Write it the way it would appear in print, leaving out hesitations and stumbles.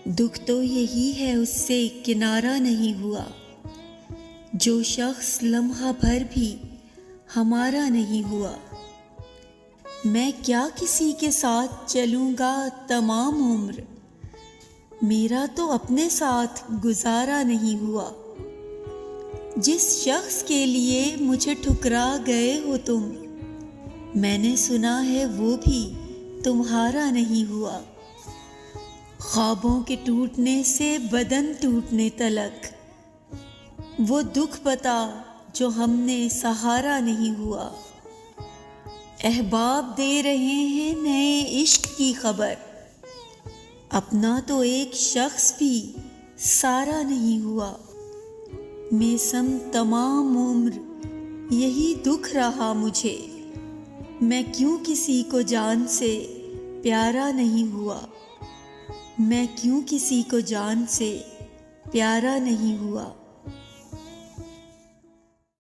दुख तो यही है उससे किनारा नहीं हुआ, जो शख्स लम्हा भर भी हमारा नहीं हुआ। मैं क्या किसी के साथ चलूँगा तमाम उम्र, मेरा तो अपने साथ गुजारा नहीं हुआ। जिस शख्स के लिए मुझे ठुकरा गए हो तुम, मैंने सुना है वो भी तुम्हारा नहीं हुआ। ख्वाबों के टूटने से बदन टूटने तलक, वो दुख बता जो हमने सहारा नहीं हुआ। अहबाब दे रहे हैं नए इश्क की खबर, अपना तो एक शख्स भी सारा नहीं हुआ। मेसम तमाम उम्र यही दुख रहा मुझे, मैं क्यों किसी को जान से प्यारा नहीं हुआ। मैं क्यों किसी को जान से प्यारा नहीं हुआ।